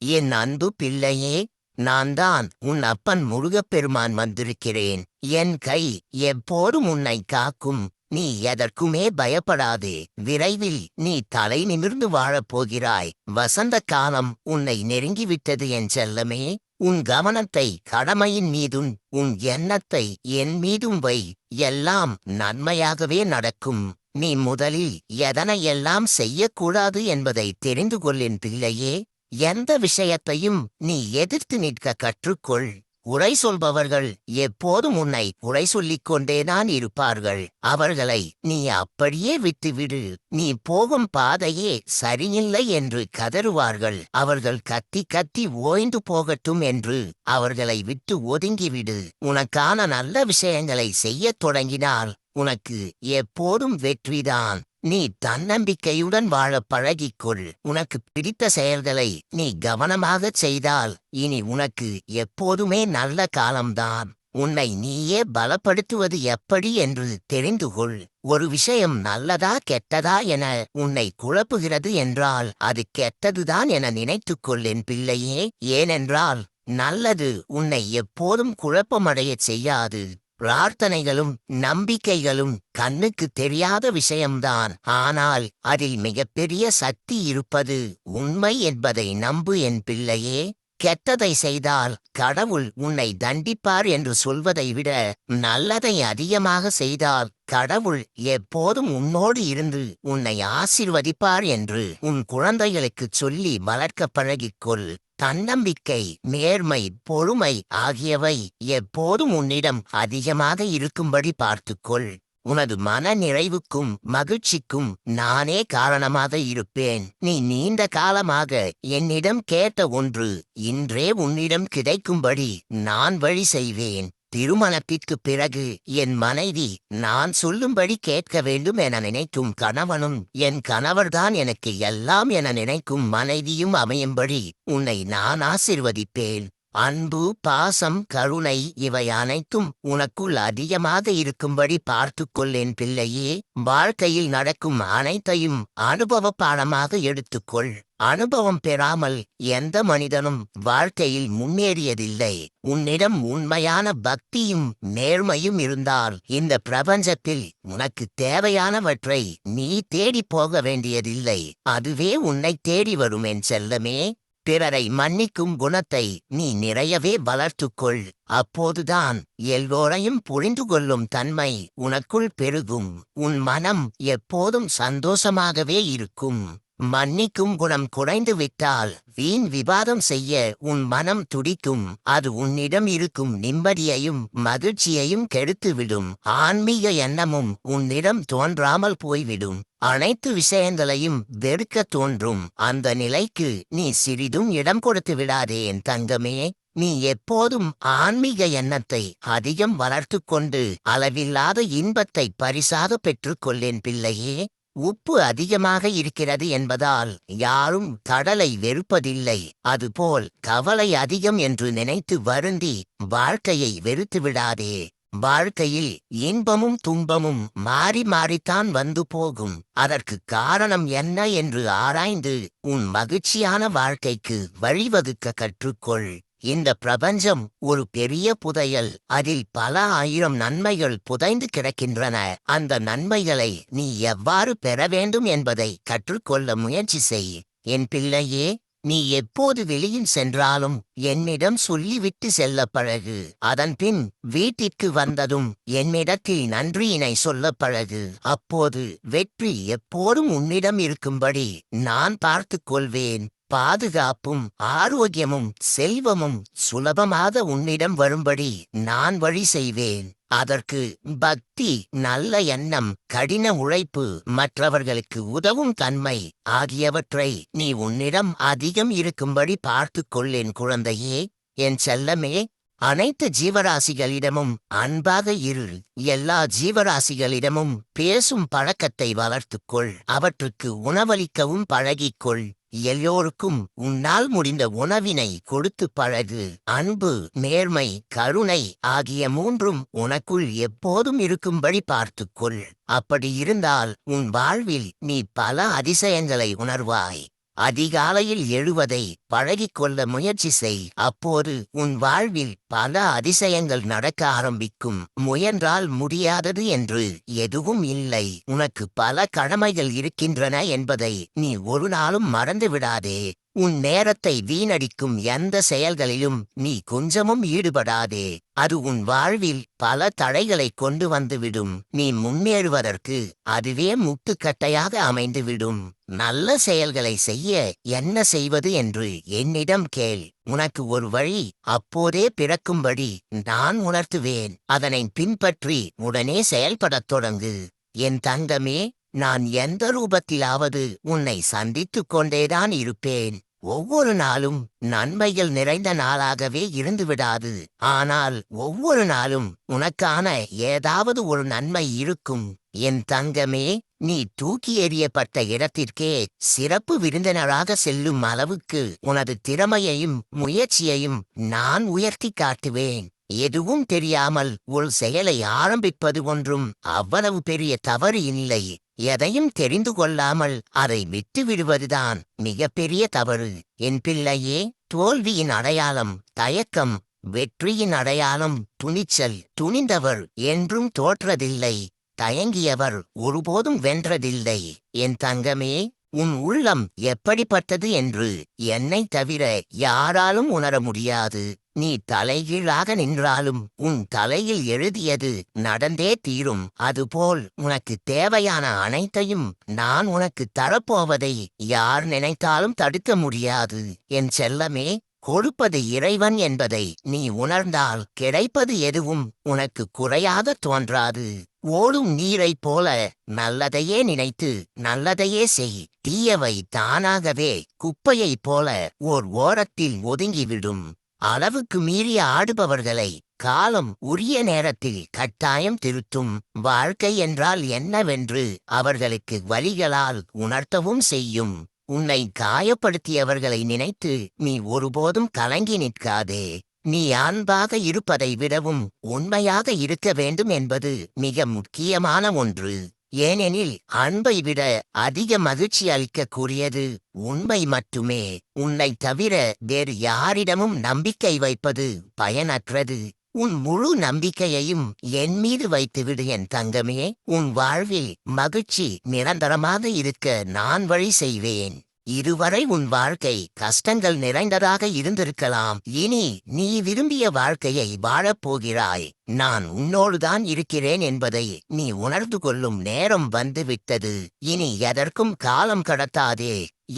என் அன்பு பிள்ளையே, நான் தான் உன் அப்பன் முருகப்பெருமான் வந்திருக்கிறேன். என் கை எப்போதும் உன்னை காக்கும். நீ எதற்குமே பயப்படாதே. விரைவில் நீ தலை நிமிர்ந்து வாழப்போகிறாய். வசந்த காலம் உன்னை நெருங்கிவிட்டது என் செல்லமே. உன் கவனத்தை கடமையின் மீதும் உன் எண்ணத்தை என் மீதும் வை. எல்லாம் நன்மையாகவே நடக்கும். நீ முதலில் எதனையெல்லாம் செய்யக்கூடாது என்பதை தெரிந்து கொள்ளின் பிள்ளையே. எந்த விஷயத்தையும் நீ எதிர்த்து நிற்க கற்றுக்கொள். உரை சொல்பவர்கள் எப்போதும் உன்னை உரை சொல்லிக் கொண்டேதான் இருப்பார்கள். அவர்களை நீ அப்படியே விட்டுவிடு. நீ போகும் பாதையே சரியில்லை என்று கதறுவார்கள். அவர்கள் கத்தி கத்தி ஓய்ந்து போகட்டும் என்று அவர்களை விட்டு ஒதுங்கிவிடு. உனக்கான நல்ல விஷயங்களை செய்யத் தொடங்கினால் உனக்கு எப்போதும் வெற்றிதான். நீ தன்னம்பிக்கையுடன் வாழ பழகிக்கொள். உனக்கு பிடித்த செயல்களை நீ கவனமாகச் செய்தால் இனி உனக்கு எப்போதுமே நல்ல காலம்தான். உன்னை நீயே பலப்படுத்துவது எப்படி என்று தெரிந்து கொள். ஒரு விஷயம் நல்லதா கெட்டதா என உன்னை குழப்புகிறது என்றால் அது கெட்டதுதான் என நினைத்துக்கொள் என் பிள்ளையே. ஏனென்றால் நல்லது உன்னை எப்போதும் குழப்பமடையச் செய்யாது. பிரார்த்தனைகளும் நம்பிக்கைகளும் கண்ணுக்கு தெரியாத விஷயம்தான். ஆனால் அதில் மிகப்பெரிய சக்தி இருப்பது உண்மை என்பதை நம்பு என் பிள்ளையே. கெட்டதை செய்தால் கடவுள் உன்னை தண்டிப்பார் என்று சொல்வதை விட நல்லதை அதிகமாக செய்தால் கடவுள் எப்போதும் உன்னோடு இருந்து உன்னை ஆசீர்வதிப்பார் என்று உன் குழந்தைகளுக்குச் சொல்லி வளர்க்க பழகிக்கொள். தன்னம்பிக்கை, நேர்மை, பொறுமை ஆகியவை எப்போதும் உன்னிடம் அதிகமாக இருக்கும்படி பார்த்துக்கொள். உனது மன நிறைவுக்கும் மகிழ்ச்சிக்கும் நானே காரணமாக இருப்பேன். நீ நீண்ட காலமாக என்னிடம் கேட்ட ஒன்று இன்றே உன்னிடம் கிடைக்கும்படி நான் வழி செய்வேன். திருமணத்திற்குப் பிறகு என் மனைவி நான் சொல்லும்படி கேட்க வேண்டும் என நினைக்கும் கணவனும் என் கணவர்தான் எனக்கு எல்லாம் என நினைக்கும் மனைவியும் அமையும்படி உன்னை நான் ஆசிர்வதிப்பேன். அன்பு, பாசம், கருணை இவை அனைத்தும் உனக்குள் அதிகமாக இருக்கும்படி பார்த்துக்கொள்ளேன் பிள்ளையே. வாழ்க்கையில் நடக்கும் அனைத்தையும் அனுபவ பாடமாக எடுத்துக்கொள். அனுபவம் பெறாமல் எந்த மனிதனும் வாழ்க்கையில் முன்னேறியதில்லை. உன்னிடம் உண்மையான பக்தியும் நேர்மையும் இருந்தால் இந்த பிரபஞ்சத்தில் உனக்கு தேவையானவற்றை நீ தேடிப் போக வேண்டியதில்லை. அதுவே உன்னை தேடி வரும் என் செல்லமே. பிறரை மன்னிக்கும் குணத்தை நீ நிறையவே வளர்த்துக்கொள். அப்போதுதான் எல்லோரையும் புரிந்து கொள்ளும் தன்மை உனக்குள் பெருகும். உன் மனம் எப்போதும் சந்தோஷமாகவே இருக்கும். மன்னிக்கும் குணம் குறைந்து விட்டால் வீண் விவாதம் செய்ய உன் மனம் துடிக்கும். அது உன்னிடம் இருக்கும் நிம்மதியையும் மகிழ்ச்சியையும் கெடுத்துவிடும். ஆன்மீக எண்ணமும் உன்னிடம் தோன்றாமல் போய்விடும். அனைத்து விஷயங்களையும் வெறுக்க தோன்றும். அந்த நிலைக்கு நீ சிறிதும் இடம் கொடுத்து விடாதே என் தங்கமே. நீ எப்போதும் ஆன்மீக எண்ணத்தை அதிகம் வளர்த்து கொண்டு அளவில்லாத இன்பத்தை பரிசாக பெற்றுக்கொள்ளேன் பிள்ளையே. உப்பு அதிகமாக இருக்கிறது என்பதால் யாரும் கடலை வெறுப்பதில்லை. அதுபோல் கவலை அதிகம் என்று நினைத்து வருந்தி வாழ்க்கையை வெறுத்து விடாதே. வாழ்க்கையில் இன்பமும் துன்பமும் மாறி மாறித்தான் வந்து போகும். அதற்கு காரணம் என்ன என்று ஆராய்ந்து உன் மகிழ்ச்சியான வாழ்க்கைக்கு வழிவகுக்க கற்றுக்கொள். இந்த பிரபஞ்சம் ஒரு பெரிய புதையல். அதில் பல ஆயிரம் நன்மைகள் புதைந்து கிடக்கின்றன. அந்த நன்மைகளை நீ எவ்வாறு பெற வேண்டும் என்பதை கற்றுக்கொள்ள முயற்சி செய். என் பிள்ளையே, நீ எப்போது வெளியில் சென்றாலும் என்னிடம் சொல்லிவிட்டு செல்ல பழகு. அதன்பின் வீட்டிற்கு வந்ததும் என்னிடத்தில் நன்றியினை சொல்ல பழகு. அப்போது வெற்றி எப்போதும் உன்னிடம் இருக்கும்படி நான் பார்த்துக் கொள்வேன். பாதுகாப்பும் ஆரோக்கியமும் செல்வமும் சுலபமாக உன்னிடம் வரும்படி நான் வழி செய்வேன். அதற்கு பக்தி, நல்ல எண்ணம், கடின உழைப்பு, மற்றவர்களுக்கு உதவும் தன்மை ஆகியவற்றை நீ உன்னிடம் அதிகம் இருக்கும்படி பார்த்துக்கொள்ளேன் குழந்தையே. என் செல்லமே, அனைத்து ஜீவராசிகளிடமும் அன்பாக இரு. எல்லா ஜீவராசிகளிடமும் பேசும் பழக்கத்தை வளர்த்துக்கொள். அவற்றுக்கு உணவளிக்கவும் பழகிக்கொள். எல்லோருக்கும் உன்னால் முடிந்த உணவினை கொடுத்து பழகு. அன்பு, நேர்மை, கருணை ஆகிய மூன்றும் உனக்குள் எப்போதும் இருக்கும்படி பார்த்துக்கொள். அப்படி இருந்தால் உன் வாழ்வில் நீ பல அதிசயங்களை உணர்வாய். அதிகாலையில் எழுவதை பழகிக்கொள்ள முயற்சி செய். அப்போது உன் வாழ்வில் பல அதிசயங்கள் நடக்க ஆரம்பிக்கும். முயன்றால் முடியாதது என்று எதுவும் இல்லை. உனக்கு பல கடமைகள் இருக்கின்றன என்பதை நீ ஒரு நாளும் மறந்து விடாதே. உன் நேரத்தை வீணடிக்கும் எந்த செயல்களிலும் நீ கொஞ்சமும் ஈடுபடாதே. அது உன் வாழ்வில் பல தடைகளை கொண்டு வந்துவிடும். நீ முன்னேறுவதற்கு அதுவே முட்டுக்கட்டையாக அமைந்துவிடும். நல்ல செயல்களை செய்ய என்ன செய்வது என்று என்னிடம் கேள். உனக்கு ஒரு வழி அப்போதே பிறக்கும்படி நான் உணர்த்துவேன். அதனை பின்பற்றி உடனே செயல்படத் தொடங்கு. என் தங்கமே, நான் எந்த ரூபத்திலாவது உன்னை சந்தித்துக் கொண்டேதான் இருப்பேன். ஒவ்வொரு நாளும் நன்மைகள் நிறைந்த நாளாகவே இருந்துவிடாது. ஆனால் ஒவ்வொரு நாளும் உனக்கான ஏதாவது ஒரு நன்மை இருக்கும். என் தங்கமே, நீ தூக்கி எறியப்பட்ட இடத்திற்கே சிறப்பு விருந்தினராக செல்லும் அளவுக்கு உனது திறமையையும் முயற்சியையும் நான் உயர்த்தி காட்டுவேன். எதுவும் தெரியாமல் ஒரு செயலை ஆரம்பிப்பது ஒன்றும் அவ்வளவு பெரிய தவறு இல்லை. எதையும் தெரிந்து கொள்ளாமல் அதை விட்டுவிடுவதுதான் மிகப்பெரிய தவறு. என் பிள்ளையே, தோல்வியின் அடையாளம் தயக்கம், வெற்றியின் அடையாளம் துணிச்சல். துணிந்தவர் என்றும் தோற்றதில்லை, தயங்கியவர் ஒருபோதும் வென்றதில்லை. என் தங்கமே, உன் உள்ளம் எப்படிப்பட்டது என்று என்னை தவிர யாராலும் உணர முடியாது. நீ தலைகீழாக நின்றாலும் உன் தலையில் எழுதியது நடந்தே தீரும். அதுபோல் உனக்கு தேவையான அனைத்தையும் நான் உனக்கு தரப்போவதை யார் நினைத்தாலும் தடுக்க முடியாது. என் செல்லமே, கொடுப்பது இறைவன் என்பதை நீ உணர்ந்தால் கிடைப்பது எதுவும் உனக்கு குறையாக தோன்றாது. ஓடும் நீரைப் போல நல்லதையே நினைத்து நல்லதையே செய். தீயவை தானாகவே குப்பையைப் போல ஓர் ஓரத்தில் ஒதுங்கிவிடும். அளவுக்கு மீறி ஆடுபவர்களை காலம் உரிய நேரத்தில் கட்டாயம் திருத்தும். வாழ்க்கை என்றால் என்னவென்று அவர்களுக்கு வழிகளால் உணர்த்தவும் செய்யும். உன்னை காயப்படுத்தியவர்களை நினைத்து நீ ஒருபோதும் கலங்கி நிற்காதே. நீ அன்பாக இருப்பதை விடவும் உண்மையாக இருக்க வேண்டும் என்பது மிக முக்கியமான ஒன்று. ஏனெனில் அன்பை விட அதிக மகிழ்ச்சி அளிக்கக்கூடியது உண்மை மட்டுமே. உன்னை தவிர வேறு யாரிடமும் நம்பிக்கை வைப்பது பயனற்றது. உன் முழு நம்பிக்கையையும் என் மீது வைத்துவிடு என் தங்கமே. உன் வாழ்வில் மகிழ்ச்சி நிரந்தரமாக இருக்க நான் வழி செய்வேன். இதுவரை உன் வாழ்க்கை கஷ்டங்கள் நிறைந்ததாக இருந்திருக்கலாம். இனி நீ விரும்பிய வாழ்க்கையை வாழப்போகிறாய். நான் உன்னோடுதான் இருக்கிறேன் என்பதை நீ உணர்ந்து கொள்ளும் நேரம் வந்துவிட்டது. இனி எதற்கும் காலம் கடத்தாதே.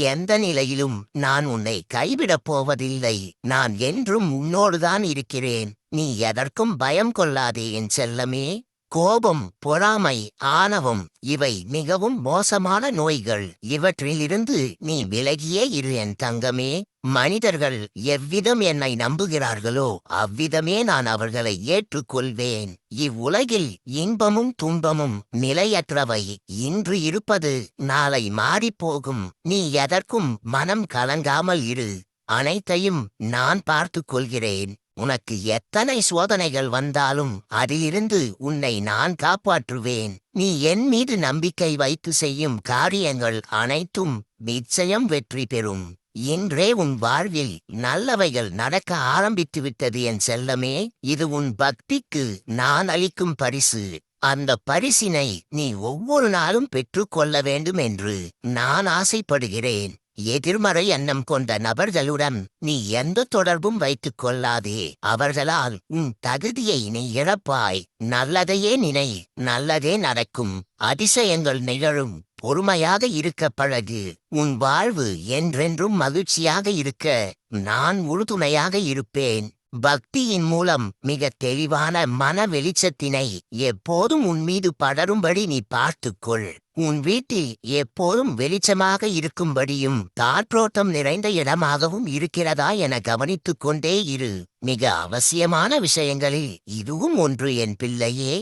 எந்த நிலையிலும் நான் உன்னை கைவிடப் போவதில்லை. நான் என்றும் உன்னோடுதான் இருக்கிறேன். நீ எதற்கும் பயம் கொள்ளாதே என் செல்லமே. கோபம், பொறாமை, ஆணவம் இவை மிகவும் மோசமான நோய்கள். இவற்றிலிருந்து நீ விலகியே இரு என் தங்கமே. மனிதர்கள் எவ்விதம் என்னை நம்புகிறார்களோ அவ்விதமே நான் அவர்களை ஏற்றுக்கொள்வேன். இவ்வுலகில் இன்பமும் துன்பமும் நிலையற்றவை. இன்று இருப்பது நாளை மாறிப்போகும். நீ எதற்கும் மனம் கலங்காமல் இரு. அனைத்தையும் நான் பார்த்துக் கொள்கிறேன். உனக்கு எத்தனை சோதனைகள் வந்தாலும் அதிலிருந்து உன்னை நான் காப்பாற்றுவேன். நீ என் மீது நம்பிக்கை வைத்து செய்யும் காரியங்கள் அனைத்தும் நிச்சயம் வெற்றி பெறும். இன்றே உன் வாழ்வில் நல்லவைகள் நடக்க ஆரம்பித்துவிட்டது என் செல்லமே. இது உன் பக்திக்கு நான் அளிக்கும் பரிசு. அந்த பரிசினை நீ ஒவ்வொரு நாளும் பெற்றுக்கொள்ள வேண்டும் என்று நான் ஆசைப்படுகிறேன். எதிர்மறை எண்ணம் கொண்ட நபர்களுடன் நீ எந்த தொடர்பும் வைத்துக் கொள்ளாதே. அவர்களால் உன் தகுதியை நீ இழப்பாய். நல்லதையே நினை, நல்லதே நடக்கும். அதிசயங்கள் நிகழும். பொறுமையாக இருக்க பழகு. உன் வாழ்வு என்றென்றும் மகிழ்ச்சியாக இருக்க நான் உறுதுணையாக இருப்பேன். பக்தியின் மூலம் மிக தெளிவான மன வெளிச்சத்தினை எப்போதும் உன் மீது படரும்படி நீ பார்த்துக்கொள். உன் வீட்டில் எப்போதும் வெளிச்சமாக இருக்கும்படியும் காற்றோட்டம் நிறைந்த இடமாகவும் இருக்கிறதா என கவனித்துக் கொண்டே இரு. மிக அவசியமான விஷயங்களில் இதுவும் ஒன்று என் பிள்ளையே.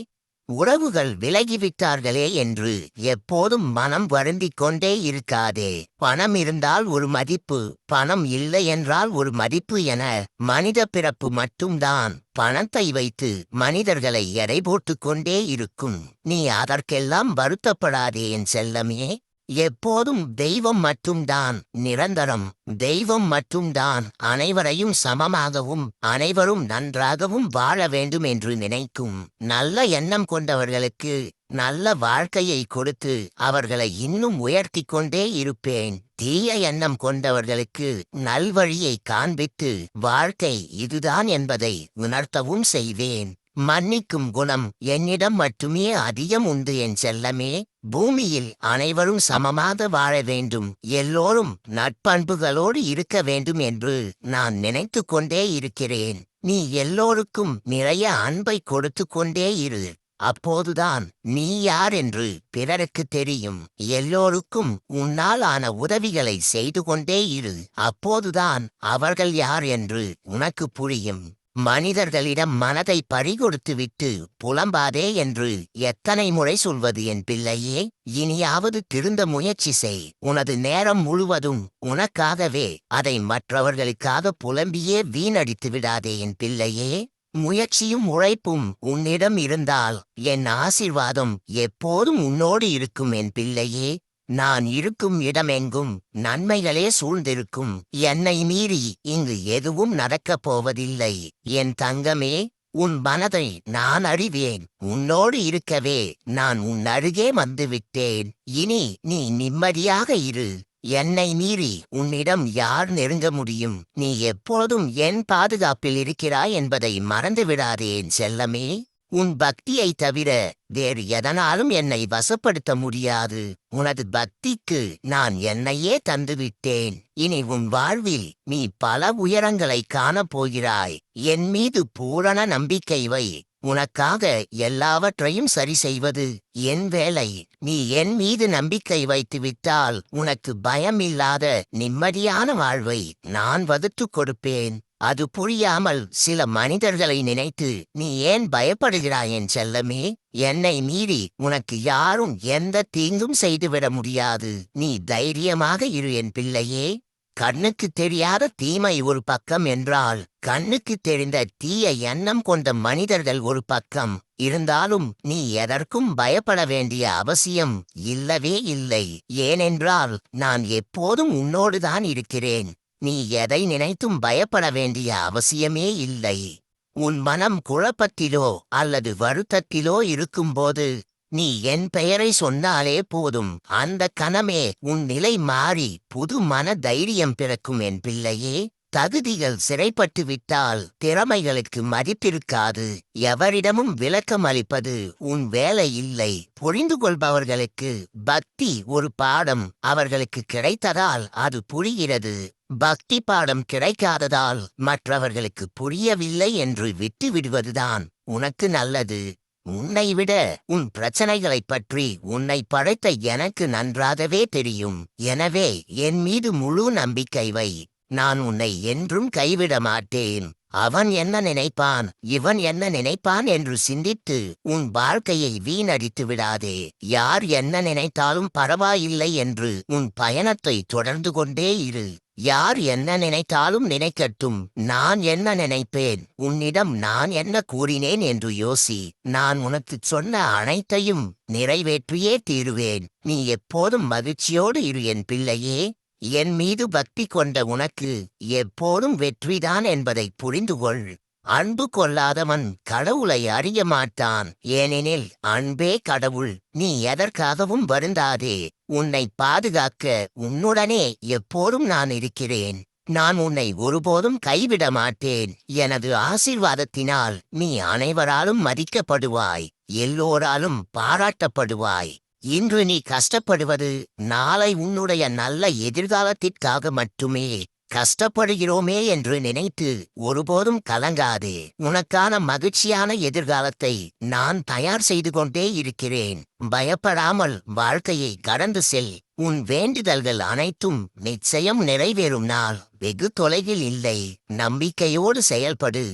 உறவுகள் விலகிவிட்டார்களே என்று எப்போதும் மனம் வருந்திக் கொண்டே இருக்காதே. பணம் இருந்தால் ஒரு மதிப்பு, பணம் இல்லை என்றால் ஒரு மதிப்பு என மனித பிறப்பு மட்டும்தான் பணத்தை வைத்து மனிதர்களை எடை போட்டுக் கொண்டே இருக்கும். நீ அதற்கெல்லாம் வருத்தப்படாதே என் செல்லமே. எப்போதும் தெய்வம் மட்டும்தான் நிரந்தரம். தெய்வம் மட்டும்தான் அனைவரையும் சமமாகவும் அனைவரும் நன்றாகவும் வாழ வேண்டும் என்று நினைக்கும். நல்ல எண்ணம் கொண்டவர்களுக்கு நல்ல வாழ்க்கையை கொடுத்து அவர்களை இன்னும் உயர்த்திக் கொண்டே இருப்பேன். தீய எண்ணம் கொண்டவர்களுக்கு நல்வழியை காண்பித்து வாழ்க்கை இதுதான் என்பதை உணர்த்தவும் செய்வேன். மன்னிக்கும் குணம் என்னிடம் மட்டுமே அதிகம் உண்டு என் செல்லமே. பூமியில் அனைவரும் சமமாக வாழ வேண்டும், எல்லோரும் நட்பண்புகளோடு இருக்க வேண்டும் என்று நான் நினைத்து கொண்டே இருக்கிறேன். நீ எல்லோருக்கும் நிறைய அன்பை கொடுத்து கொண்டே இரு. அப்போதுதான் நீ யார் என்று பிறருக்கு தெரியும். எல்லோருக்கும் உன்னால் ஆன உதவிகளை செய்து கொண்டே இரு. அப்போதுதான் அவர்கள் யார் என்று உனக்கு புரியும். மனிதர்களிடம் மனதை பறிகொடுத்துவிட்டு புலம்பாதே என்று எத்தனை முறை சொல்வது என் பிள்ளையே? இனியாவது திருந்த முயற்சி செய். உனது நேரம் முழுவதும் உனக்காகவே, அதை மற்றவர்களுக்காக புலம்பியே வீணடித்து விடாதே என் பிள்ளையே. முயற்சியும் உழைப்பும் உன்னிடம் இருந்தால் என் ஆசீர்வாதம் எப்போதும் உன்னோடு இருக்கும் என் பிள்ளையே. நான் இருக்கும் இடமெங்கும் நன்மைகளே சூழ்ந்திருக்கும். என்னை மீறி இங்கு எதுவும் நடக்கப் போவதில்லை என் தங்கமே. உன் மனதை நான் அறிவேன். உன்னோடு இருக்கவே நான் உன் அருகே வந்துவிட்டேன். இனி நீ நிம்மதியாக இரு. என்னை மீறி உன்னிடம் யார் நெருங்க முடியும்? நீ எப்போதும் என் பாதுகாப்பில் இருக்கிறாய் என்பதை மறந்துவிடாதே என் செல்லமே. உன் பக்தியை தவிர வேறு எதனாலும் என்னை வசப்படுத்த முடியாது. உனது பக்திக்கு நான் என்னையே தந்துவிட்டேன். இனி உன் வாழ்வில் நீ பல உயரங்களை காணப் போகிறாய். என் மீது பூரண நம்பிக்கை வை. உனக்காக எல்லாவற்றையும் சரி செய்வது என் வேலை. நீ என் மீது நம்பிக்கை வைத்துவிட்டால் உனக்கு பயமில்லாத நிம்மதியான வாழ்வை நான் வகுத்துக் கொடுப்பேன். அது புரியாமல் சில மனிதர்களை நினைத்து நீ ஏன் பயப்படுகிறாய் என் செல்லமே? என்னை மீறி உனக்கு யாரும் எந்த தீங்கும் செய்துவிட முடியாது. நீ தைரியமாக இரு என் பிள்ளையே. கண்ணுக்கு தெரியாத தீமை ஒரு பக்கம் என்றால், கண்ணுக்கு தெரிந்த தீய எண்ணம் கொண்ட மனிதர்கள் ஒரு பக்கம் இருந்தாலும் நீ எதற்கும் பயப்பட வேண்டிய அவசியம் இல்லவே இல்லை. ஏனென்றால் நான் எப்போதும் உன்னோடுதான் இருக்கிறேன். நீ எதை நினைத்தும் பயப்பட வேண்டிய அவசியமே இல்லை. உன் மனம் குழப்பத்திலோ அல்லது வருத்தத்திலோ இருக்கும்போது நீ என் பெயரை சொன்னாலே போதும். அந்த கணமே உன் நிலை மாறி புது மன தைரியம் பிறக்கும் என் பிள்ளையே. தகுதிகள் சிறைப்பட்டு விட்டால் திறமைகளுக்கு மதிப்பிருக்காது. எவரிடமும் விளக்கம் அளிப்பது உன் வேலை இல்லை. புரிந்து கொள்பவர்களுக்கு பக்தி ஒரு பாடம். அவர்களுக்கு கிடைத்ததால் அது புரிகிறது. பக்தி பாடம் கிடைக்காததால் மற்றவர்களுக்கு புரியவில்லை என்று விட்டு விடுவதுதான் உனக்கு நல்லது. உன்னை விட உன் பிரச்சனைகளைப் பற்றி உன்னை படைத்த எனக்கு நன்றாகவே தெரியும். எனவே என் மீது முழு நம்பிக்கை வை. நான் உன்னை என்றும் கைவிட மாட்டேன். அவன் என்ன நினைப்பான், இவன் என்ன நினைப்பான் என்று சிந்தித்து உன் வாழ்க்கையை வீணடித்து விடாதே. யார் என்ன நினைத்தாலும் பரவாயில்லை என்று உன் பயணத்தை தொடர்ந்து கொண்டே இரு. யார் என்ன நினைத்தாலும் நினைக்கட்டும். நான் என்ன நினைப்பேன், உன்னிடம் நான் என்ன கூறினேன் என்று யோசி. நான் உனக்குச் சொன்ன அனைத்தையும் நிறைவேற்றியே தீருவேன். நீ எப்போதும் மகிழ்ச்சியோடு இரு என் பிள்ளையே. என் மீது பக்தி கொண்ட உனக்கு எப்போதும் வெற்றிதான் என்பதை புரிந்துகொள். அன்பு கொள்ளாதவன் கடவுளை அறிய மாட்டான். ஏனெனில் அன்பே கடவுள். நீ எதற்காகவும் வருந்தாதே. உன்னை பாதுகாக்க உன்னுடனே எப்போதும் நான் இருக்கிறேன். நான் உன்னை ஒருபோதும் கைவிட மாட்டேன். எனது ஆசீர்வாதத்தினால் நீ அனைவராலும் மதிக்கப்படுவாய், எல்லோராலும் பாராட்டப்படுவாய். இன்று நீ கஷ்டப்படுவது நாளை உன்னுடைய நல்ல எதிர்காலத்திற்காக மட்டுமே. கஷ்டப்படுகிறோமே என்று நினைத்து ஒருபோதும் கலங்காதே. உனக்கான மகிழ்ச்சியான எதிர்காலத்தை நான் தயார் செய்து கொண்டே இருக்கிறேன். பயப்படாமல் வாழ்க்கையை கடந்து செல். உன் வேண்டுதல்கள் அனைத்தும் நிச்சயம் நிறைவேறும் நாள் வெகு தொலைவில் இல்லை. நம்பிக்கையோடு செயல்படு.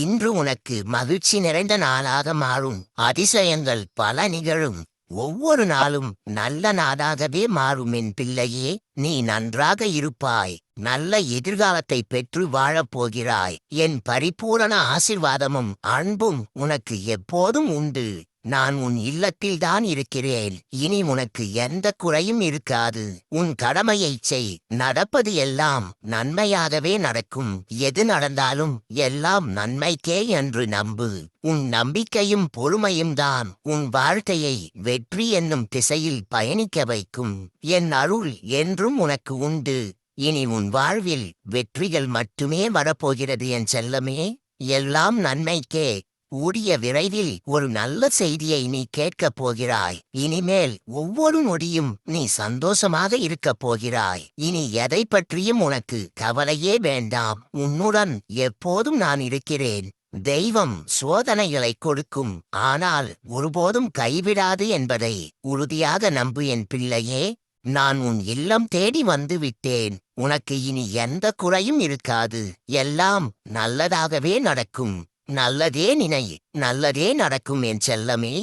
இன்று உனக்கு மகிழ்ச்சி நிறைந்த நாளாக மாறும். அதிசயங்கள் பல நிகழும். ஒவ்வொரு நாளும் நல்ல நாளாகவே மாறும் என் பிள்ளையே. நீ நன்றாக இருப்பாய். நல்ல எதிர்காலத்தை பெற்று வாழப்போகிறாய். என் பரிபூரண ஆசீர்வாதமும் அன்பும் உனக்கு எப்போதும் உண்டு. நான் உன் இல்லத்தில்தான் இருக்கிறேன். இனி உனக்கு எந்த குறையும் இருக்காது. உன் கடமையைச் செய். நடப்பது எல்லாம் நன்மையாகவே நடக்கும். எது நடந்தாலும் எல்லாம் நன்மைக்கே என்று நம்பு. உன் நம்பிக்கையும் பொறுமையும் தான் உன் வாழ்க்கையை வெற்றி என்னும் திசையில் பயணிக்க வைக்கும். என் அருள் என்றும் உனக்கு உண்டு. இனி உன் வாழ்வில் வெற்றிகள் மட்டுமே வரப்போகிறது என் செல்லமே. எல்லாம் நன்மைக்கே. கூடிய விரைவில் ஒரு நல்ல செய்தியை நீ கேட்கப் போகிறாய். இனிமேல் ஒவ்வொரு நொடியும் நீ சந்தோஷமாக இருக்கப் போகிறாய். இனி எதை பற்றியும் உனக்கு கவலையே வேண்டாம். உன்னுடன் எப்போதும் நான் இருக்கிறேன். தெய்வம் சோதனைகளை கொடுக்கும், ஆனால் ஒருபோதும் கைவிடாது என்பதை உறுதியாக நம்பு என் பிள்ளையே. நான் உன் இல்லம் தேடி வந்து விட்டேன். உனக்கு இனி எந்த குறையும் இருக்காது. எல்லாம் நல்லதாகவே நடக்கும். நல்லதே நினை, நல்லதே நடக்கும் என் செல்லமே.